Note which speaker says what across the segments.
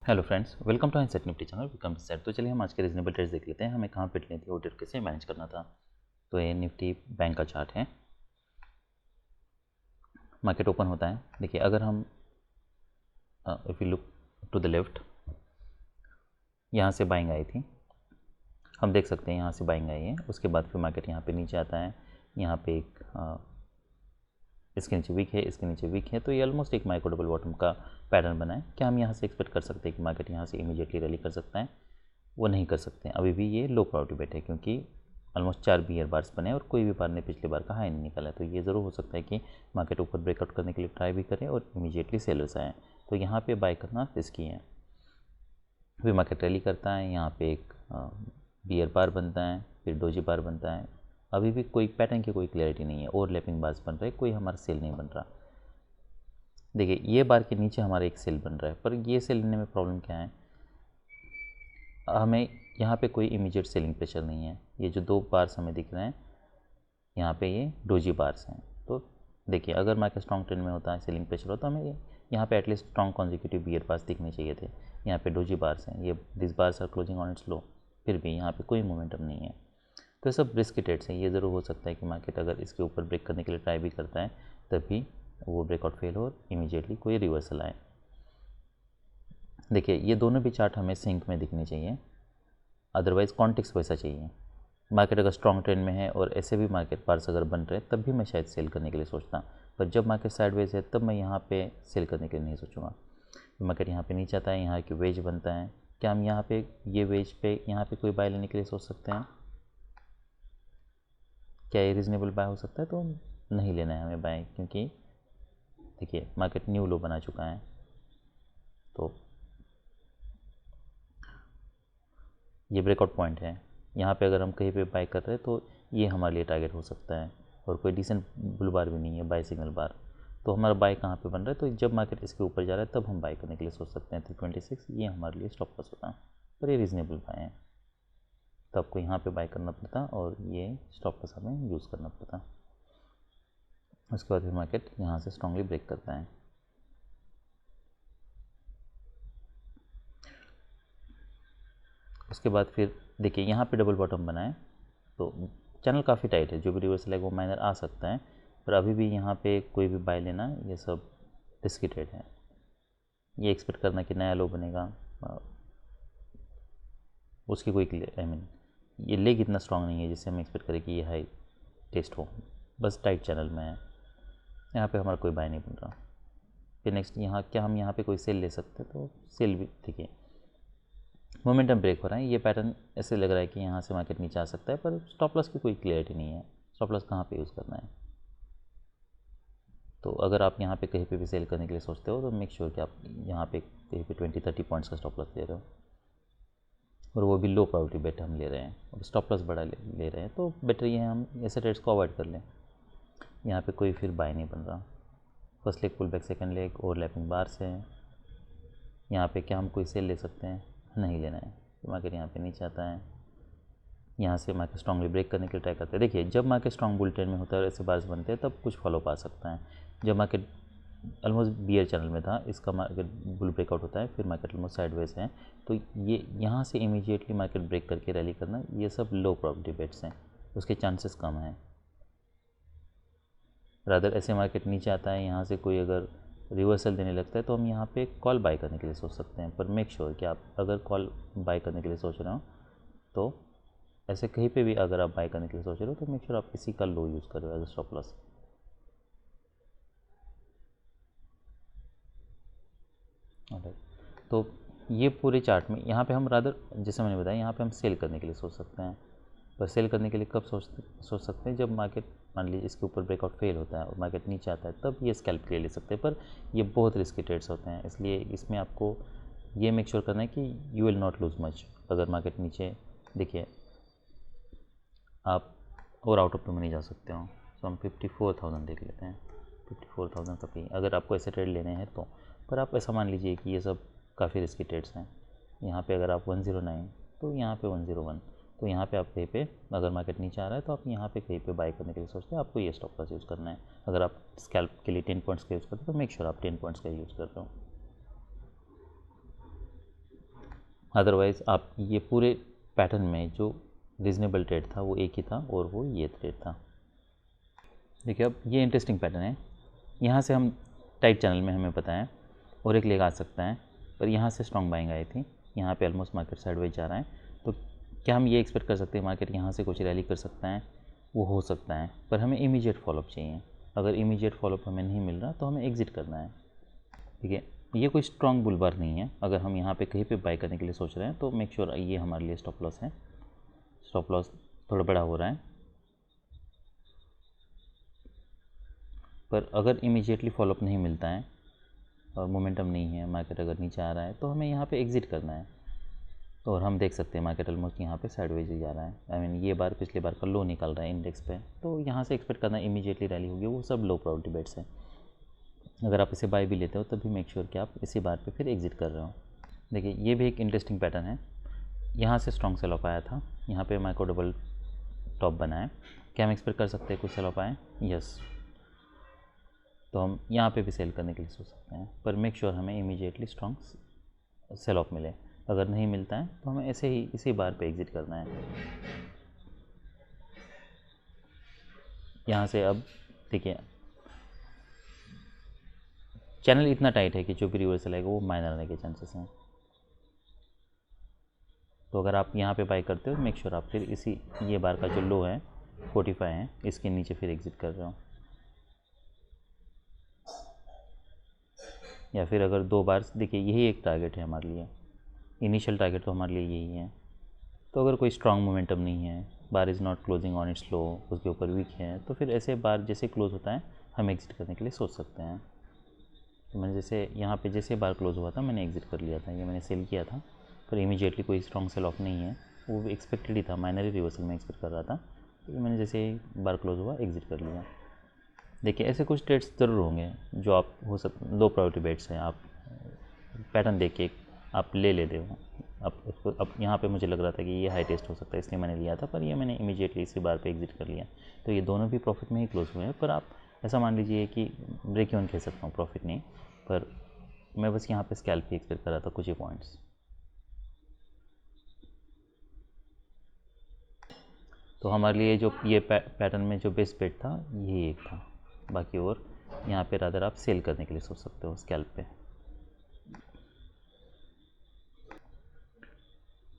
Speaker 1: Hello friends, welcome to Hindset nifty channel. Welcome to set. तो चलिए हम आज के रीजनेबल ट्रेड्स देख लेते हैं। हमें कहाँ पे लेनी थी और कैसे मैनेज करना था। तो ये निफ्टी बैंक का चार्ट है। मार्केट ओपन होता है। देखिए, अगर हम if you look to the left, यहाँ से बाइंग आई थी, हम देख सकते हैं यहाँ से बाइंग आई है। उसके बाद फिर मार्केट यहाँ पे नीचे आता है। यहाँ पे एक इसके नीचे वीक है, इसके नीचे वीक है, तो ये ऑलमोस्ट एक माइक्रो डबल बॉटम का पैटर्न बना है। क्या हम यहाँ से एक्सपेक्ट कर सकते हैं कि मार्केट यहाँ से इमीडिएटली रैली कर सकता है? वो नहीं कर सकते हैं। अभी भी ये लो प्रायोरिटी बेट है, क्योंकि ऑलमोस्ट 4 बियर बार्स बने और कोई भी बार ने पिछले बार का हाई नहीं निकाला है। तो ये ज़रूर हो सकता है कि मार्केट ऊपर ब्रेकआउट करने के लिए ट्राई भी करें और इमीडिएटली सेलर्स आएँ। तो यहाँ पे बाय करना रिस्की है। फिर मार्केट रैली करता है, यहाँ पे एक बियर बार बनता है, फिर डोजी बार बनता है। अभी भी कोई पैटर्न की कोई क्लैरिटी नहीं है। ओवरलैपिंग बार्स बन रहे, कोई हमारा सेल नहीं बन रहा। देखिए, ये बार के नीचे हमारा एक सेल बन रहा है, पर ये सेल लेने में प्रॉब्लम क्या है, हमें यहाँ पे कोई इमीडिएट सेलिंग प्रेशर नहीं है। ये जो 2 बार्स हमें दिख रहे हैं, यहाँ पे ये डोजी बार्स हैं। तो देखिए, अगर मार्केट स्ट्रॉन्ग ट्रेंड में होता है, सेलिंग प्रेशर होता है, हमें यहाँ पे at least strong consecutive bear bars दिखने चाहिए थे। यहाँ पे डोजी बार्स हैं, ये this bars are closing on its low, फिर भी यहाँ पे कोई मोमेंटम नहीं है। तो ये सब रिस्की ट्रेड्स हैं। ये ज़रूर हो सकता है कि मार्केट अगर इसके ऊपर ब्रेक करने के लिए ट्राई भी करता है, तभी वो ब्रेकआउट फेल हो और इमीडिएटली कोई रिवर्सल आए। देखिए, ये दोनों भी चार्ट हमें सिंक में दिखने चाहिए, अदरवाइज़ कॉन्टेक्स्ट वैसा चाहिए। मार्केट अगर स्ट्रॉन्ग ट्रेंड में है और ऐसे भी मार्केट पार्स अगर बन रहे तब भी मैं शायद सेल करने के लिए सोचता, पर जब मार्केट साइडवेज है तब मैं यहाँ पे सेल करने के लिए नहीं सोचूंगा। मार्केट यहाँ पे नीचे आता है, यहाँ की वेज बनता है। क्या हम यहाँ पे ये वेज पे यहाँ पे कोई बाय लेने के लिए सोच सकते हैं? क्या ये रीज़नेबल बाय हो सकता है? तो नहीं लेना है हमें बाय, क्योंकि देखिए मार्केट न्यू लो बना चुका है। तो ये ब्रेकआउट पॉइंट है। यहाँ पे अगर हम कहीं पे बाय कर रहे हैं तो ये हमारे लिए टारगेट हो सकता है, और कोई डिसेंट बुल बार भी नहीं है, बाय सिग्नल बार। तो हमारा बाय कहाँ पे बन रहा है? तो जब मार्केट इसके ऊपर जा रहा है तब हम बाय करने के लिए सोच सकते हैं। 326 ये हमारे लिए स्टॉप लॉस होता है, पर ये रीज़नेबल बाय है। तो आपको यहाँ पे बाय करना पड़ता और ये स्टॉप लॉस हमें यूज़ करना पड़ता। उसके बाद फिर मार्केट यहाँ से स्ट्रांगली ब्रेक करता है। उसके बाद फिर देखिए, यहाँ पे डबल बॉटम बना है, तो चैनल काफ़ी टाइट है। जो भी रिवर्सल है वो माइनर आ सकता है, पर अभी भी यहाँ पे कोई भी बाय लेना ये सब रिस्की ट्रेड है। ये एक्सपेक्ट करना कि नया लो बनेगा, उसकी कोई आई मीन ये लेग इतना स्ट्रांग नहीं है जिससे हम एक्सपेक्ट करें कि ये हाई टेस्ट हो। बस टाइट चैनल में है, यहाँ पे हमारा कोई बाय नहीं बन रहा। फिर नेक्स्ट यहाँ क्या हम यहाँ पे कोई सेल ले सकते हैं? तो सेल भी देखिए, मोमेंटम ब्रेक हो रहा है। ये पैटर्न ऐसे लग रहा है कि यहाँ से मार्केट नीचे आ सकता है, पर स्टॉप लॉस की कोई क्लियरिटी नहीं है। स्टॉप लॉस कहाँ पे यूज़ करना है? तो अगर आप यहाँ पे कहीं पे भी सेल करने के लिए सोचते हो तो मेक श्योर कि आप यहाँ पे कहीं पे 20-30 पॉइंट्स का स्टॉप लॉस ले रहे हो, और वो भी लो प्रायोरिटी बेट हम ले रहे हैं और स्टॉप लॉस बड़ा ले रहे हैं। तो बेटर ये है हम ऐसे ट्रेड्स को अवॉइड कर लें। यहाँ पे कोई फिर बाय नहीं बन रहा। First leg pull back, second leg overlapping bars है। यहाँ पे क्या हम कोई सेल ले सकते हैं? नहीं लेना है। तो मार्केट यहाँ पे नीचे आता है, यहाँ से मार्केट स्ट्रांगली ब्रेक करने के लिए ट्राई करते हैं। देखिए, जब मार्केट स्ट्रांग बुल ट्रेंड में होता है और ऐसे बार्स बनते हैं तब कुछ फॉलो पा सकता है। जब मार्केट ऑलमोस्ट बियर चैनल में था, इसका मार्केट बुल ब्रेकआउट होता है, फिर मार्केट ऑलमोस्ट साइडवेज है, तो ये यहाँ से इमीडिएटली मार्केट ब्रेक करके रैली करना, ये सब लो प्रॉबिलिटी बेट्स हैं, उसके चांसेस कम हैं। रादर ऐसे मार्केट नीचे आता है, यहाँ से कोई अगर रिवर्सल देने लगता है तो हम यहाँ पे कॉल बाय करने के लिए सोच सकते हैं। पर मेक श्योर कि आप अगर कॉल बाय करने के लिए सोच रहे हो तो ऐसे कहीं पे भी अगर आप बाय करने के लिए सोच रहे हो तो मेक श्योर आप इसी का लो यूज़ कर रहे हो एज अ स्टॉप लॉस। तो ये पूरे चार्ट में यहाँ पे हम रादर, जैसे मैंने बताया, यहाँ पे हम सेल करने के लिए सोच सकते हैं। पर सेल करने के लिए कब सोच सकते हैं? जब मार्केट मान लीजिए इसके ऊपर ब्रेकआउट फेल होता है और मार्केट नीचे आता है, तब ये स्कैल्प के लिए ले सकते हैं। पर ये बहुत रिस्की ट्रेड्स होते हैं, इसलिए इसमें आपको ये मेक श्योर करना है कि you will not lose much. अगर मार्केट नीचे, देखिए आप और आउट ऑफ द मनी जा सकते हो। तो हम 54,000 देख लेते हैं। 54,000 तक ही अगर आपको ऐसे ट्रेड लेने हैं तो। पर आप ऐसा मान लीजिए कि ये सब काफ़ी रिस्की ट्रेड्स हैं। यहाँ पे अगर आप 109, तो यहाँ पे 101, तो यहाँ पे आप कहीं पे अगर मार्केट नीचे आ रहा है तो आप यहाँ पे कहीं पे बाय करने के लिए सोचते हैं, आपको ये स्टॉप लॉस यूज़ करना है। अगर आप स्कैल्प के लिए 10 पॉइंट्स का यूज़ करते हो तो मेक श्योर आप 10 पॉइंट्स का यूज़ कर रहे हो। अदरवाइज़ आप ये पूरे पैटर्न में जो रीज़नेबल ट्रेड था वो एक ही था और वो ये ट्रेड था। देखिए अब ये इंटरेस्टिंग पैटर्न है, यहाँ से हम टाइट चैनल में हमें पता है और एक लेग आ सकता है, पर यहाँ से स्ट्रॉन्ग बाइंग आई थी, यहाँ पे ऑलमोस्ट मार्केट साइडवेज जा रहा है। तो क्या हम ये एक्सपेक्ट कर सकते हैं मार्केट यहाँ से कुछ रैली कर सकता है? वो हो सकता है, पर हमें इमीडिएट फॉलोअप चाहिए। अगर इमीडिएट फॉलोअप हमें नहीं मिल रहा तो हमें एग्जिट करना है। ठीक है, ये कोई स्ट्रॉन्ग बुल बार नहीं है। अगर हम यहाँ पे कहीं पे बाय करने के लिए सोच रहे हैं तो मेक श्योर ये हमारे लिए स्टॉप लॉस है। स्टॉप लॉस थोड़ा बड़ा हो रहा है, पर अगर इमीडिएटली फॉलोअप नहीं मिलता है और मोमेंटम नहीं है, मार्केट अगर नीचे आ रहा है तो हमें यहाँ पे एग्जिट करना है। तो और हम देख सकते हैं मार्केट ऑलमोस्ट यहाँ पे साइडवेज ही जा रहा है। आई मीन ये बार पिछले बार का लो निकल रहा है इंडेक्स पे, तो यहाँ से एक्सपेक्ट करना इमीडिएटली रैली होगी, वो सब लो प्रोबेबिलिटी बेट्स हैं। अगर आप इसे बाय भी लेते हो तब भी मेक श्योर कि आप इसी बार पे फिर एग्जिट कर रहे हो। देखिए ये भी एक इंटरेस्टिंग पैटर्न है, यहाँ से स्ट्रॉन्ग सेल ऑफ आया था, यहाँ पे माइक्रो डबल टॉप बना है। क्या हम एक्सपेक्ट कर सकते हैं कुछ सेल ऑफ आए? यस, तो हम यहाँ पे भी सेल करने के लिए सोच सकते हैं, पर मेक श्योर हमें इमीडिएटली स्ट्रॉन्ग सेल ऑफ मिले। अगर नहीं मिलता है तो हमें ऐसे ही इसी बार पे एग्जिट करना है। यहाँ से अब देखिए चैनल इतना टाइट है कि जो भी रिवर्सल आएगा वो माइनर आने के चांसेस हैं। तो अगर आप यहाँ पे बाय करते हो मेक श्योर आप फिर इसी ये बार का जो लो है 45 है इसके नीचे फिर एग्जिट कर रहे हो, या फिर अगर दो बार देखिए यही एक टारगेट है हमारे लिए, इनिशियल टारगेट तो हमारे लिए यही है। तो अगर कोई स्ट्रॉन्ग मोमेंटम नहीं है, bar is not closing on its low, उसके ऊपर वीक है, तो फिर ऐसे बार जैसे क्लोज होता है हम एग्जिट करने के लिए सोच सकते हैं। तो मैंने जैसे यहाँ पे जैसे बार क्लोज हुआ था मैंने एग्जिट कर लिया था, ये मैंने सेल किया था, पर इमीडिएटली कोई स्ट्रॉन्ग सेल ऑफ नहीं है, वो एक्सपेक्टेड ही था, माइनरी रिवर्सल में एक्सपेक्ट कर रहा था, तो मैंने जैसे ही बार क्लोज हुआ एग्जिट कर लिया। देखिए ऐसे कुछ ट्रेड्स ज़रूर होंगे जो आप हो लो प्रायोरिटी बेट्स हैं, आप पैटर्न देख के आप ले लेते हो। अब यहाँ पे मुझे लग रहा था कि ये हाई टेस्ट हो सकता है इसलिए मैंने लिया था, पर ये मैंने इमीडिएटली इसी बार पे एग्जिट कर लिया। तो ये दोनों भी प्रॉफिट में ही क्लोज हुए हैं, पर आप ऐसा मान लीजिए कि ब्रेक इवन कह सकता हूँ, प्रॉफिट नहीं, पर मैं बस यहाँ पे स्कैल्प ही एक्सपेक्ट कर रहा था कुछ ही पॉइंट्स। तो हमारे लिए जो ये पैटर्न में जो बेस्ट बेट था यही एक था, बाकी और यहाँ पे रादर आप सेल करने के लिए सोच सकते हो स्कैल्प पे।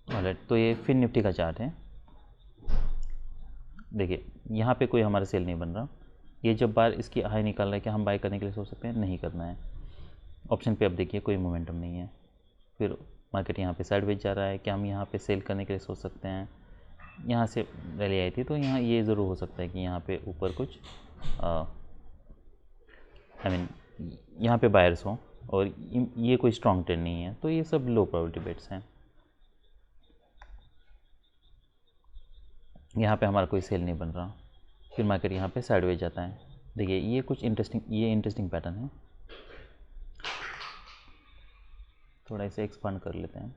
Speaker 1: ऑलराइट, तो ये फिर निफ्टी का चार्ट है। देखिए यहाँ पे कोई हमारा सेल नहीं बन रहा, ये जब बार इसकी हाई निकल रहा है क्या हम बाय करने के लिए सोच सकते हैं? नहीं करना है। ऑप्शन पे अब देखिए कोई मोमेंटम नहीं है, फिर मार्केट यहाँ पे साइडवेज जा रहा है, क्या हम यहाँ पे सेल करने के लिए सोच सकते हैं? यहाँ से रैली आई थी तो यहाँ ये ज़रूर हो सकता है कि यहाँ पे ऊपर कुछ आई मीन यहाँ पे बायर्स हों, और ये कोई स्ट्रॉन्ग ट्रेंड नहीं है, तो ये सब लो प्रोबेबिलिटी बेट्स हैं। यहाँ पे हमारा कोई सेल नहीं बन रहा, फिर मार्केट यहाँ पे साइडवेज जाता है। देखिए ये कुछ इंटरेस्टिंग पैटर्न है, थोड़ा इसे एक्सपांड कर लेते हैं।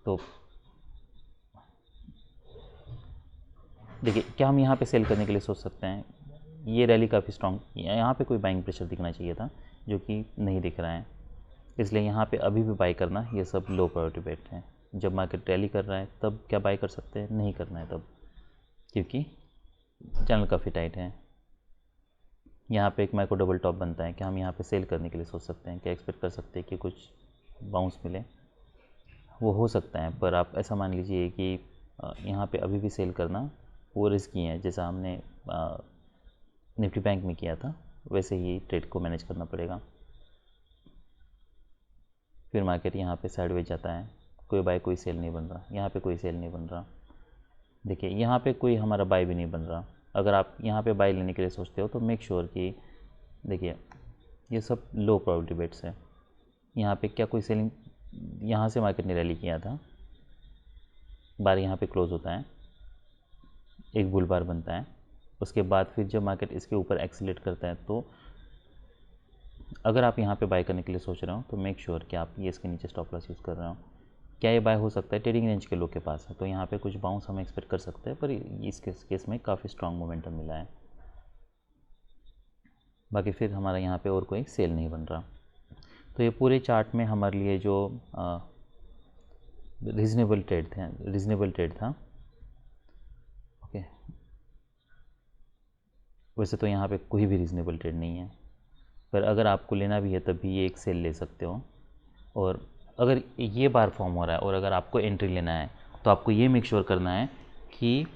Speaker 1: तो देखिए क्या हम यहाँ पे सेल करने के लिए सोच सकते हैं? ये रैली काफ़ी स्ट्रॉन्ग, यहाँ पे कोई बाइंग प्रेशर दिखना चाहिए था जो कि नहीं दिख रहा है, इसलिए यहाँ पे अभी भी बाई करना ये सब लो प्रायोरिटी बेट हैं। जब मार्केट रैली कर रहा है तब क्या बाई कर सकते हैं? नहीं करना है तब, क्योंकि चैनल काफ़ी टाइट है। यहाँ पे एक माइक्रो डबल टॉप बनता है, क्या हम यहाँ पे सेल करने के लिए सोच सकते हैं? क्या एक्सपेक्ट कर सकते हैं कि कुछ बाउंस मिले? वो हो सकता है, पर आप ऐसा मान लीजिए कि यहाँ पे अभी भी सेल करना वो रिस्की है, जैसा हमने निफ्टी बैंक में किया था वैसे ही ट्रेड को मैनेज करना पड़ेगा। फिर मार्केट यहाँ पे साइडवेज जाता है, कोई बाय कोई सेल नहीं बन रहा, यहाँ पे कोई सेल नहीं बन रहा। देखिए यहाँ पे कोई हमारा बाय भी नहीं बन रहा। अगर आप यहाँ पे बाय लेने के लिए सोचते हो तो मेक श्योर कि देखिए ये सब लो प्रोबेबिलिटी बेट्स है। यहाँ पे क्या कोई सेलिंग, यहाँ से मार्केट ने रैली किया था, बार यहाँ पे क्लोज होता है, एक बुल बार बनता है, उसके बाद फिर जब मार्केट इसके ऊपर एक्सीलेट करता है, तो अगर आप यहाँ पे बाय करने के लिए सोच रहे हो तो मेक श्योर कि आप ये इसके नीचे स्टॉप लॉस यूज़ कर रहे हो। क्या ये बाय हो सकता है? ट्रेडिंग रेंज के लो के पास है, तो यहाँ पे कुछ बाउंस हम एक्सपेक्ट कर सकते हैं, पर इस केस में काफ़ी स्ट्रॉन्ग मोमेंटम मिला है। बाकी फिर हमारा यहाँ पे और कोई सेल नहीं बन रहा। तो ये पूरे चार्ट में हमारे लिए जो रीज़नेबल ट्रेड था। ओके, वैसे तो यहाँ पे कोई भी रीज़नेबल ट्रेड नहीं है, पर अगर आपको लेना भी है तब भी ये एक सेल ले सकते हो। और अगर ये बार फॉर्म हो रहा है और अगर आपको एंट्री लेना है तो आपको ये मेक श्योर करना है कि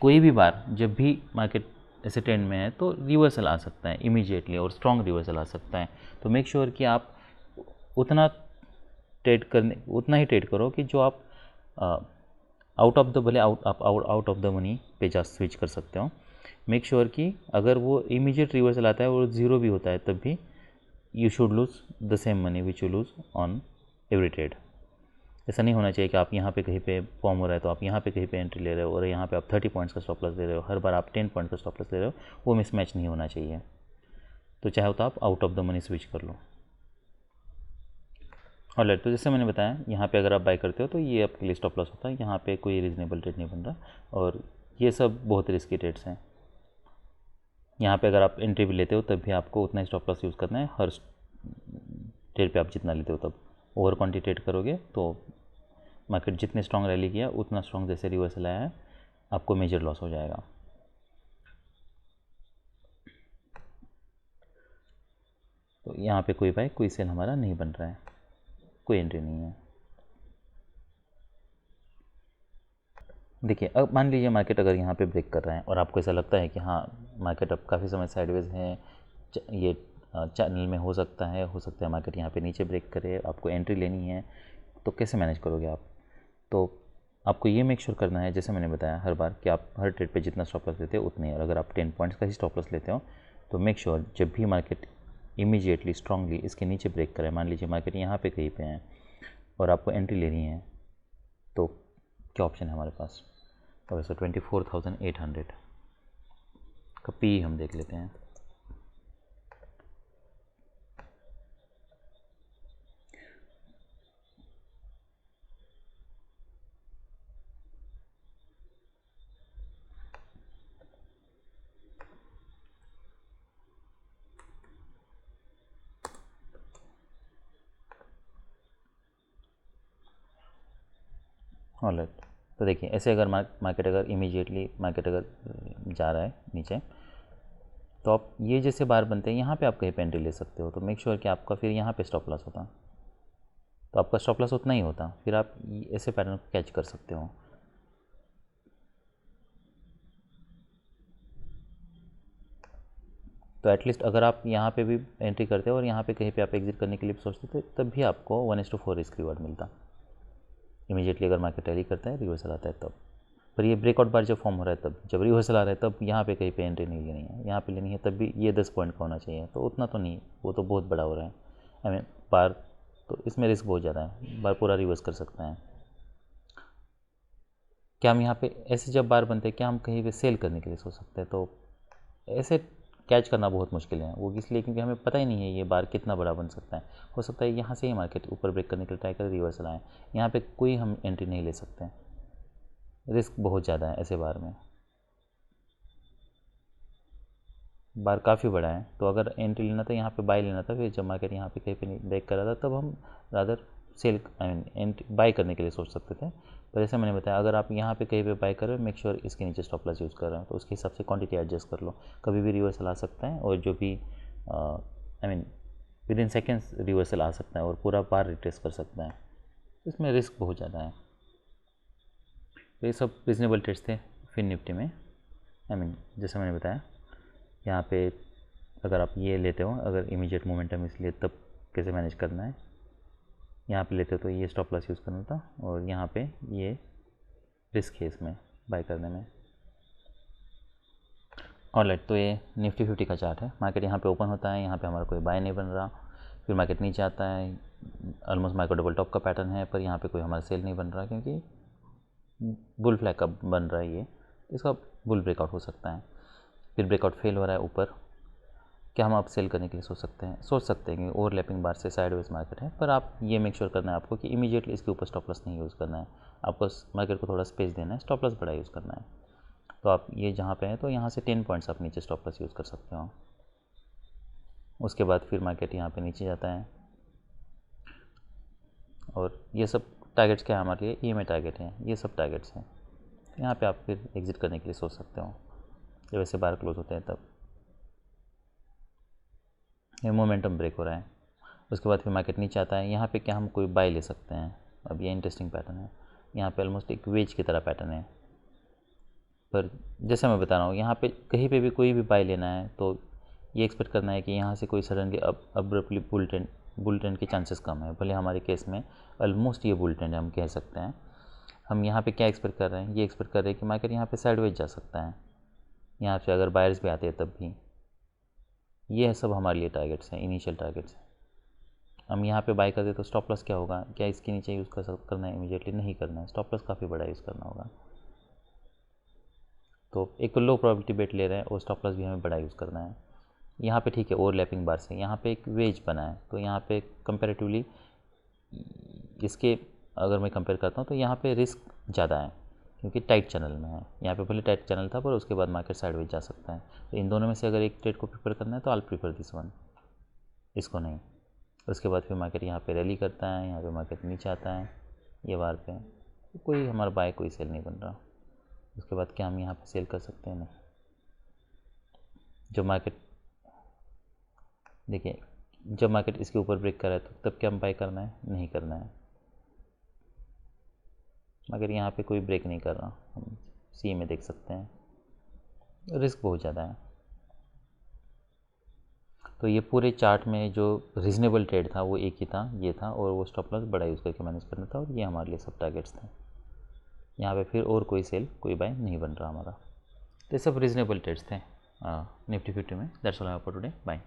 Speaker 1: कोई भी बार जब भी मार्केट ऐसे ट्रेंड में है तो रिवर्सल आ सकता है इमीडिएटली, और स्ट्रॉन्ग रिवर्सल आ सकता है। तो मेक श्योर कि आप उतना ही ट्रेड करो कि जो आप आउट ऑफ द भले आउट ऑफ द मनी पे जा स्विच कर सकते हो। मेक श्योर कि अगर वो इमीडिएट रिवर्सल आता है और ज़ीरो भी होता है तब भी you should lose the same money which you lose on every trade. ऐसा नहीं होना चाहिए कि आप यहाँ पे कहीं पे फॉर्म हो रहा है तो आप यहाँ पे कहीं पे एंट्री ले रहे हो और यहाँ पे आप 30 पॉइंट्स का स्टॉप लॉस ले रहे हो, हर बार आप 10 पॉइंट का स्टॉप लॉस ले रहे हो, वो मिसमैच नहीं होना चाहिए। तो चाहे तो आप out of the money switch कर लो। ऑलराइट, तो जैसे मैंने बताया यहाँ पे अगर आप बाय करते हो तो ये आपके लिए स्टॉप लॉस होता है, यहाँ पे कोई रीजनेबल ट्रेड नहीं बन रहा और ये सब बहुत रिस्की ट्रेड्स हैं। यहाँ पे अगर आप एंट्री भी लेते हो तब भी आपको उतना स्टॉप लॉस यूज़ करना है, हर ट्रेड पे आप जितना लेते हो तब। ओवर क्वांटिटी ट्रेड करोगे तो मार्केट जितने स्ट्रॉन्ग रैली किया उतना स्ट्रॉन्ग जैसे रिवर्सल आया है आपको मेजर लॉस हो जाएगा। तो यहाँ पे कोई बाय कोई सेल हमारा नहीं बन रहा है, कोई एंट्री नहीं है। देखिए अब मान लीजिए मार्केट अगर यहाँ पे ब्रेक कर रहा है और आपको ऐसा लगता है कि हाँ मार्केट अब काफ़ी समय साइडवेज है, ये चैनल में हो सकता है मार्केट यहाँ पे नीचे ब्रेक करे, आपको एंट्री लेनी है, तो कैसे मैनेज करोगे आप? तो आपको ये मेक श्योर करना है, जैसे मैंने बताया हर बार, कि आप हर ट्रेड पे जितना स्टॉप लॉस लेते हो उतने, और अगर आप 10 पॉइंट्स का ही स्टॉप लॉस लेते हो तो मेक श्योर जब भी मार्केट इमीडिएटली स्ट्रांगली इसके नीचे ब्रेक करे, मान लीजिए मार्केट यहाँ पे कहीं पे है और आपको एंट्री लेनी है, तो क्या ऑप्शन है हमारे पास? तो वैसे 24,800 का पी हम देख लेते हैं। ऑलराइट, तो देखिए ऐसे अगर मार्केट अगर इमीडिएटली मार्केट अगर जा रहा है नीचे तो आप ये जैसे बार बनते हैं यहाँ पे आप कहीं पे एंट्री ले सकते हो, तो मेक श्योर कि आपका फिर यहाँ पे स्टॉप लॉस होता, तो आपका स्टॉप लॉस उतना ही होता, फिर आप ऐसे पैटर्न को कैच कर सकते हो। तो एटलीस्ट अगर आप यहाँ पे भी एंट्री करते हो और यहाँ पे कहीं पे आप एग्जिट करने के लिए सोचते थे तब भी आपको 1:4 रिस्क रिवार्ड मिलता इमीडिएटली, अगर मार्केट रैली करता है रिवर्सल आता है तब। पर ये ब्रेकआउट बार जब फॉर्म हो रहा है तब, जब रिवर्सल आ रहा है तब यहाँ पे कहीं पे एंट्री नहीं लेनी है, यहाँ पे लेनी है तब भी ये 10 पॉइंट का होना चाहिए, तो उतना तो नहीं, वो तो बहुत बड़ा हो रहा है। आई मीन बार तो इसमें रिस्क बहुत ज़्यादा है, बार पूरा रिवर्स कर सकता है। क्या हम यहाँ पे ऐसे जब बार बनते हैं क्या हम कहीं पे सेल करने के लिए सोच सकते हैं? तो ऐसे कैच करना बहुत मुश्किल है, वो इसलिए क्योंकि हमें पता ही नहीं है ये बार कितना बड़ा बन सकता है। हो सकता है यहाँ से ही मार्केट ऊपर ब्रेक करने के लिए ट्राई करे, रिवर्सल आए, यहाँ पे कोई हम एंट्री नहीं ले सकते, रिस्क बहुत ज़्यादा है ऐसे बार में, बार काफ़ी बड़ा है। तो अगर एंट्री लेना था यहाँ पे बाय लेना था, फिर जब मार्केट यहाँ पे कहीं पे ब्रेक कर रहा था तब हम rather sell I mean entry buy करने के लिए सोच सकते थे। पर जैसे मैंने बताया अगर आप यहाँ पे कहीं पे बाय कर रहे हो, मेक श्योर इसके नीचे स्टॉप लॉस यूज़ कर रहे हो, तो उसके हिसाब से क्वांटिटी एडजस्ट कर लो, कभी भी रिवर्सल आ सकता है, और जो भी I mean within seconds reversal आ सकता है और पूरा बार रिट्रेस कर सकता है, इसमें रिस्क बहुत ज़्यादा है। तो ये सब रीजनेबल ट्रेड्स थे फिन निफ्टी में। आई मीन जैसे मैंने बताया यहाँ पे अगर आप ये लेते हो, अगर इमीडिएट मोमेंटम इसलिए तब कैसे मैनेज करना है, यहाँ पे लेते हो तो ये स्टॉप लॉस यूज़ करना था, और यहाँ पे ये रिस्क है इसमें बाय करने में। ऑलराइट, तो ये निफ्टी 50 का चार्ट है। मार्केट यहाँ पे ओपन होता है, यहाँ पे हमारा कोई बाय नहीं बन रहा, फिर मार्केट नीचे आता है, ऑलमोस्ट मार्केट डबल टॉप का पैटर्न है, पर यहाँ पे कोई हमारा सेल नहीं बन रहा क्योंकि बुल फ्लैग का बन रहा है, ये इसका बुल ब्रेकआउट हो सकता है। फिर ब्रेकआउट फेल हो रहा है ऊपर, क्या हम आप सेल करने के लिए सोच सकते हैं कि ओवरलैपिंग बार से साइडवेज मार्केट है, पर आप ये मेक श्योर करना है आपको कि इमीडिएटली इसके ऊपर स्टॉप लॉस नहीं यूज़ करना है, आपको मार्केट को थोड़ा स्पेस देना है, स्टॉप लॉस बड़ा यूज़ करना है। तो आप ये जहाँ पे हैं तो यहाँ से 10 पॉइंट्स आप नीचे स्टॉप लॉस यूज़ कर सकते हो। उसके बाद फिर मार्केट यहाँ पे नीचे जाता है, और ये सब टारगेट्स क्या है हमारे लिए, EMA टारगेट हैं, ये सब टारगेट्स हैं। यहाँ पे आप फिर एग्जिट करने के लिए सोच सकते हो जब वैसे बार क्लोज होते हैं तब। ये मोमेंटम ब्रेक हो रहा है, उसके बाद फिर मार्केट नीचे आता है। यहाँ पे क्या हम कोई बाय ले सकते हैं। अब ये इंटरेस्टिंग पैटर्न है, यहाँ पे ऑलमोस्ट एक वेज की तरह पैटर्न है। पर जैसे मैं बता रहा हूँ, यहाँ पे कहीं पे भी कोई भी बाय लेना है तो ये एक्सपेक्ट करना है कि यहाँ से कोई सडनली अब्रप्टली बुल ट्रेंड के चांसेस कम है। भले हमारे केस में ऑलमोस्ट ये बुल ट्रेंड हम कह सकते हैं। हम यहाँ पे क्या एक्सपेक्ट कर रहे हैं, ये एक्सपेक्ट कर रहे हैं कि मार्केट यहाँ पे साइडवेज जा सकता है। यहाँ से अगर बायर्स भी आते हैं तब भी। ये सब हमारे लिए टारगेट्स हैं, इनिशियल टारगेट्स हैं। हम यहाँ पे बाय करते तो स्टॉप लॉस क्या होगा, क्या इसके नीचे यूज़ करना है इमीडिएटली, नहीं करना है। स्टॉप लॉस काफ़ी बड़ा यूज़ करना होगा। तो एक तो लो प्रोबेबिलिटी बेट ले रहे हैं और स्टॉप लॉस भी हमें बड़ा यूज़ करना है। यहाँ पे ठीक है, ओवरलैपिंग बार से यहाँ पे एक वेज बना है, तो यहाँ पे कंपैरेटिवली इसके अगर मैं कंपेयर करता हूँ तो यहाँ पे रिस्क ज़्यादा है क्योंकि टाइट चैनल में है। यहाँ पे भले टाइट चैनल था पर उसके बाद मार्केट साइडवेज जा सकता है। तो इन दोनों में से अगर एक ट्रेड को प्रिफर करना है तो आई प्रीफर दिस वन, इसको नहीं। उसके बाद फिर मार्केट यहाँ पे रैली करता है, यहाँ पे मार्केट नीचे आता है ये बार पे, तो कोई हमारा बाय कोई सेल नहीं बन रहा। उसके बाद क्या हम यहाँ पे सेल कर सकते हैं, नहीं। जब मार्केट देखिए, जब मार्केट इसके ऊपर ब्रेक कर रहा है तो तब क्या हम बाय करना है, नहीं करना है। मगर यहाँ पे कोई ब्रेक नहीं कर रहा, हम सी में देख सकते हैं, रिस्क बहुत ज़्यादा है। तो ये पूरे चार्ट में जो रीज़नेबल ट्रेड था वो एक ही था, ये था, और वो स्टॉप लॉस बड़ा यूज़ करके मैनेज करना था, और ये हमारे लिए सब टारगेट्स थे। यहाँ पे फिर और कोई सेल कोई बाय नहीं बन रहा हमारा। तो ये सब रीज़नेबल ट्रेड्स थे निफ्टी 50 में। That's all for today, bye.